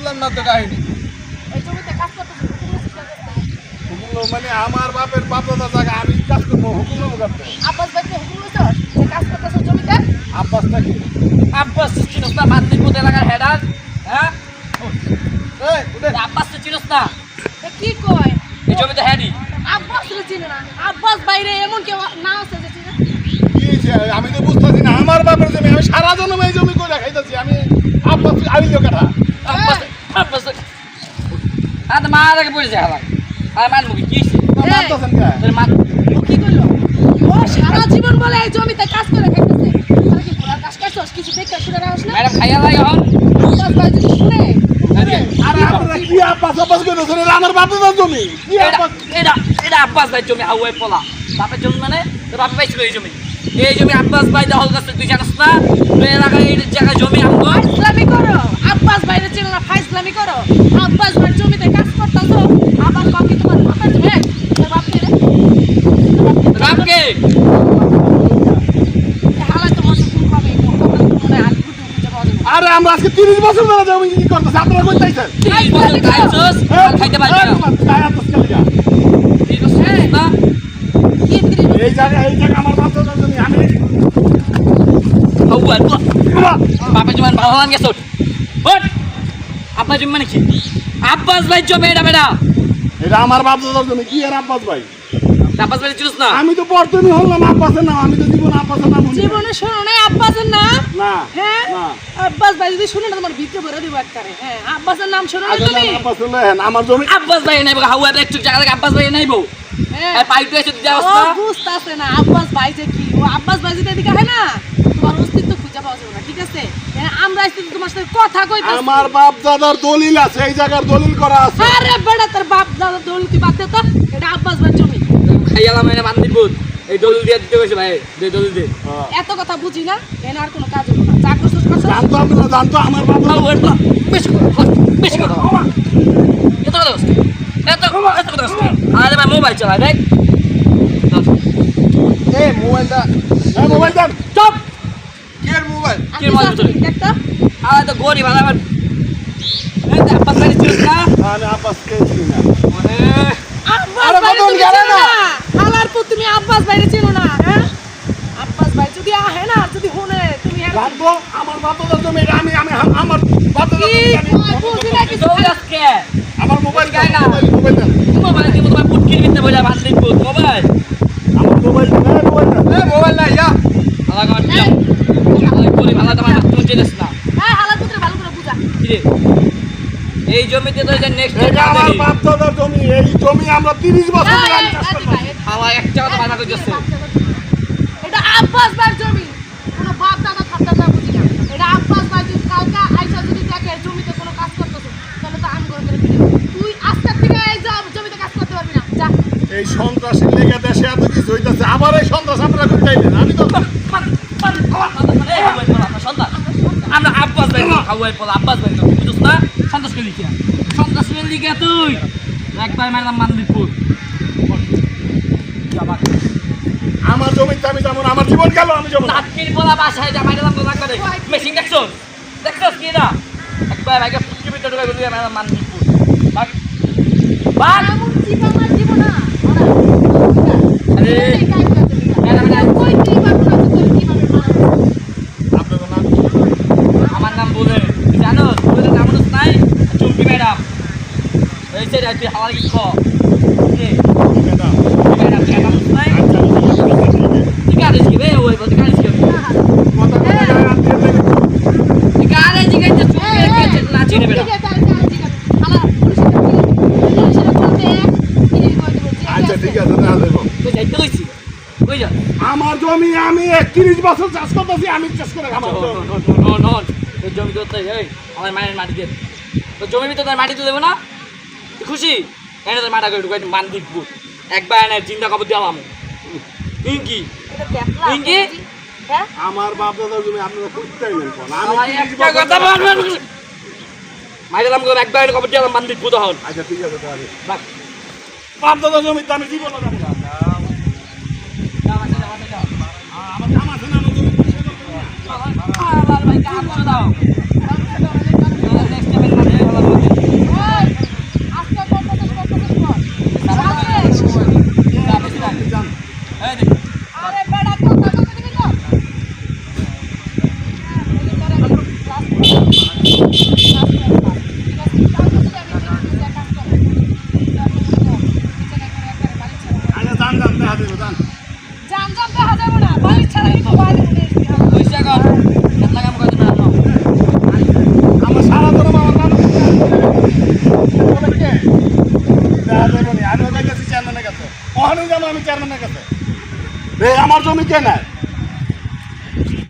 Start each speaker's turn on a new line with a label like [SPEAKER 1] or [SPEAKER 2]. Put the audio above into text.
[SPEAKER 1] বুঝলাম না তো কাহিনী।
[SPEAKER 2] এই জমিতে কাজ করতেছ
[SPEAKER 1] হুকুম মানে আমার বাপের বাপদাদা জায়গা আমি কাজ করবো, হুকুম নেবো কাছে।
[SPEAKER 2] আব্বাস ভাইকে হুকুম লইছ যে কাজ করতেছ জমিতে?
[SPEAKER 1] আব্বাসটা কি?
[SPEAKER 3] আব্বাস চিনস না মান্দিপুর এলাকার হেডার? হ্যাঁ
[SPEAKER 1] এই উঠে।
[SPEAKER 3] আব্বাস চিনস না?
[SPEAKER 2] এ কি কয়?
[SPEAKER 3] এই জমিতে হেডি
[SPEAKER 2] আব্বাস চিনে না? আব্বাস বাইরে এমন কেউ না আছে যে চিনে?
[SPEAKER 1] কি হয়েছে? আমি তো বুঝতেছি না। আমার বাপের জমি, আমি সারা জন্ম এই জমি করে খাইতেছি। আমি আব্বাস আইল কাটা।
[SPEAKER 3] আব্বাস আব্বাস আর মা আগে পড়ে যায় হালা আর মান মুখি কি
[SPEAKER 1] মারতেছেন কে?
[SPEAKER 3] তোর মা
[SPEAKER 2] ও কি করলো? ও সারা জীবন বলে এই জমিতে কাজ করে খাইতেছে। তাহলে কি ঘোড়ার কাজ করছস? কিছু দেখতে শুনে রাখস না?
[SPEAKER 3] ম্যাডাম খাইয়া লাগে হন
[SPEAKER 2] আব্বাস ভাই যদি শুনে
[SPEAKER 1] আরে আপনারা কি আব্বাস আব্বাস করে ধরে? আমার বাপদাদার জমি। কি আব্বাস?
[SPEAKER 3] এটা আব্বাস ভাই জমি হাওয়াই পলা বাপের জমি মানে তোর বাপে পাইছিল এই জমি। এই জমি আব্বাস ভাই দখল করছে, তুই জানিস না? তুই এলাকায় এই জায়গায় জমি আমগো
[SPEAKER 2] ফাইজলামি করো। আব্বাস বাইরে চিনো না, ফাইজলামি করো। আব্বাস ভাই জমিতে কাজ করতেছ, আবার বাকি তোমার বাপের জমি। তোর বাপ কে রে?
[SPEAKER 3] রামকে
[SPEAKER 2] হালাই তো মশা কোন পাবে? মনে হাত ফুটে খুঁজে পাওয়া যাবে।
[SPEAKER 1] আরে আমরা আজকে 30 বছর ধরে জমি কি করতেছি? আপনারা কই চাইছেন?
[SPEAKER 3] 30 বছর খাইছস আর খাইতে পারবি না। না
[SPEAKER 2] কি তিরিশ
[SPEAKER 1] এই জায়গা আমার বাপদাদার জমি। আমি
[SPEAKER 3] হাওয়াই পলা বাপের জমি ভালো মান গেছ হট আপনার জমি মানে কি? আব্বাস ভাই জমি এটা বেটা
[SPEAKER 1] এটা আমার বাপদাদার জমি। কি আর আব্বাস ভাই?
[SPEAKER 3] আব্বাস ভাই চিনস না?
[SPEAKER 1] আমি তো প্রথমে হলাম আব্বাসের নাম। আমি তো জীবন আব্বাসের নাম শুনি।
[SPEAKER 2] জীবনে শোনো নাই আব্বাসের নাম?
[SPEAKER 1] না
[SPEAKER 2] হ্যাঁ
[SPEAKER 1] না।
[SPEAKER 2] আব্বাস ভাই যদি শুনে না তোমার ভিতরে ভরে দিব একবারে। হ্যাঁ আব্বাসের নাম শোনো না
[SPEAKER 1] আগে
[SPEAKER 2] তুমি?
[SPEAKER 1] আব্বাস হলো হ্যাঁ, আমার জমি।
[SPEAKER 3] আব্বাস ভাই নাই বকা হাওয়াই একটু জায়গা থেকে আব্বাস ভাই নাইবো
[SPEAKER 2] হ্যাঁ
[SPEAKER 3] আর পাইতে এসে দেওয়াস
[SPEAKER 2] ও
[SPEAKER 3] না
[SPEAKER 2] বুঝতাছে না আব্বাস ভাই যে কি। ও আব্বাস ভাই যদি এদিকে হয় না তোমার অস্তিত্ব খুঁজে পাওয়া যাবে না, ঠিক আছে? হ্যাঁ আমরা আসতে তোমার সাথে কথা কইতাছি।
[SPEAKER 1] আমার বাপ দাদার দলিল আছে, এই জায়গার দলিল করা আছে।
[SPEAKER 2] আরে বেটা তোর বাপ দাদা দৌলতি বাদ দে তো। এটা আব্বাস ভাই জমি।
[SPEAKER 3] খাইয়ালাম এনে মান্দিপুর এই দলিল দিয়ে দিতে কইছে ভাই দে দলিল দে
[SPEAKER 2] এত কথা বুঝি না, এনে আর কোনো কাজ হলো না। যা করছস করছস।
[SPEAKER 1] জানতো আপনারা, জানতো আমার বাপ দাদা।
[SPEAKER 3] হাওয়াই পলা বেশি কথা বেশি কথা এত কথা বলছিস? এত কথা বলছিস? আরে ভাই মোবাইল চালায় দেখ
[SPEAKER 1] এই মোবাইলটা, এই মোবাইল দেন।
[SPEAKER 3] চুপ
[SPEAKER 1] কি এর মোবাইল?
[SPEAKER 3] কি মোবাইল তোর?
[SPEAKER 2] একটা
[SPEAKER 3] আরে তো গরিব আবার এই তো আব্বাস ভাই চিনস না?
[SPEAKER 1] আমি আব্বাসকে চিনি না।
[SPEAKER 3] মানে
[SPEAKER 2] আব্বাস
[SPEAKER 1] আরে
[SPEAKER 2] ভাই
[SPEAKER 1] মদন
[SPEAKER 2] তুমি
[SPEAKER 1] গেলে
[SPEAKER 2] চেনো
[SPEAKER 1] না।
[SPEAKER 2] না? হালার পুত তুমি আব্বাস ভাইরে চেনো না? হ্যাঁ আব্বাস ভাই যদি আহে না আর যদি শুনে তুমি আর
[SPEAKER 1] জানতো আমার বাপ দাদার জমি। এটা আমি আমার বাপ দাদার
[SPEAKER 2] কি
[SPEAKER 1] জমি। আমি
[SPEAKER 2] বুঝি না কিছু।
[SPEAKER 3] দৌড় আজকে
[SPEAKER 1] আমার মোবাইল
[SPEAKER 3] গায় না।
[SPEAKER 1] মোবাইল দেন।
[SPEAKER 3] মোবাইল দিব তোমার পুটকির ভিতরে বইলা মান্দিপুর মোবাইল
[SPEAKER 1] আমার মোবাইল দেন। এই মোবাইল দেন। এই মোবাইল নাই যা।
[SPEAKER 3] আলা গান যা আলা করি ভালো তোমার তুই চিনিস না
[SPEAKER 2] হ্যাঁ হালার পুত্রে ভালো করে বুঝা।
[SPEAKER 3] কি রে এই জমিতে তো যে নেক্সট
[SPEAKER 1] এটা আমার বাপ দাদার জমি। এই জমি আমরা 30 বছর ধরে আমি চাষ করতাম।
[SPEAKER 3] হাওয়া এক জায়গা তো মাথা কইতেছে
[SPEAKER 2] এটা আব্বাস ভাইয়ের জমি। কোনো বাপ দাদা থাকতে না বুঝি না। এটা আব্বাস ভাই যদি কালকে আইসা যদি দেখে জমিতে কোনো কাজ করতেছে তাহলে তো আমি করে করে দিই। তুই আজকে থেকে এই জমিতে কাজ করতে পারবি না। যা।
[SPEAKER 1] এই সন্ত্রাসের লেগে দেশে এত কিছু হইতাছে। আবার এই সন্ত্রাস আপনারা করতে আইলেন। আমি তো
[SPEAKER 3] আমরা আব্বাস ভাই হাওয়াই পলা আব্বাস ভাই বুঝছ না সন্তোষ করে লিখিয়া সন্তোষ করে লিখিয়া তুই একবার মারলাম মান্দিপুর
[SPEAKER 1] আমার জমিতে আমি যেমন আমার জীবন গেল আমি যেমন
[SPEAKER 3] চাকরির পলা বাসায় যা মারলাম তো লাগবে মেশিন দেখছো দেখছো কি না একবার ভাইকে পুটকি ভিতরে ঢুকাই বলি মারলাম মান্দিপুর বাক বাক
[SPEAKER 2] এমন জীবন আর জীবন না।
[SPEAKER 3] আরে
[SPEAKER 2] কই তুই বাপ না তুই কিভাবে মারা?
[SPEAKER 1] আপনাদের নাম
[SPEAKER 3] আমার নাম বলে জানো তোদের নাম হলো নাই চুমকি ম্যাডাম এই যে তুই হাওয়া কি খ
[SPEAKER 1] ম্যাডাম।
[SPEAKER 3] ম্যাডাম ম্যাডাম নাই ঠিক আছে কি বে ওই বলতে কাজ কি
[SPEAKER 1] কথা কথা গায়ে হাত দিয়ে দেখে।
[SPEAKER 3] ঠিক আছে জিগাই তো চুমকি না চিনে বেটা
[SPEAKER 2] ঠিক আছে হালা পুলিশের বলতে কি কইতে বলছি।
[SPEAKER 1] আচ্ছা ঠিক আছে দেখা দেবো।
[SPEAKER 3] তুই যাইতে কইছি কই যা
[SPEAKER 1] আমার জমি আমি 31 বছর চাষ করতেছি। আমি চাষ করে খাবো।
[SPEAKER 3] তোর জমি তো এই আমার মায়ের মাটি দিয়ে তোর জমির ভিতরে তোর মাটি তো দেবো না তুই খুশি এনে তোর মাটা করে ঢুকাই মান্দিপুর একবার এনে চিন্তা খবর দিলাম ইঙ্কি
[SPEAKER 2] এটা দেখলা
[SPEAKER 3] ইঙ্কি
[SPEAKER 2] হ্যাঁ
[SPEAKER 1] আমার বাপ দাদার জমি আপনারা করতে আইলেন কোন? আমি
[SPEAKER 3] আমার
[SPEAKER 1] 30
[SPEAKER 3] একটা
[SPEAKER 1] বছর-
[SPEAKER 3] কথা বলবেন মাইরালাম করে একবার এনে খবর দিলাম মান্দিপুর তখন
[SPEAKER 1] আচ্ছা ঠিক আছে তাহলে
[SPEAKER 3] বাস
[SPEAKER 1] বাপ দাদার জমিতে আমি জীবনও যাবো না। আমার কাম আছে না, আমার জমি পরিষ্কার করতে হবে না।
[SPEAKER 3] ভাই কাম দাও নেক্সট টাইম
[SPEAKER 1] দেবো জান
[SPEAKER 2] জান জান দেখা যাবে না বাড়ি ছাড়া কিন্তু বাড়ি উঠে
[SPEAKER 3] পয়সা কর কেতলা কাম করতে না
[SPEAKER 1] আমার সারা জনম আমার মানুষ আমি চেয়ারম্যানের কাছে কখনই যাবো আমি চেয়ারম্যানের কাছে আমার জমি কে নেয়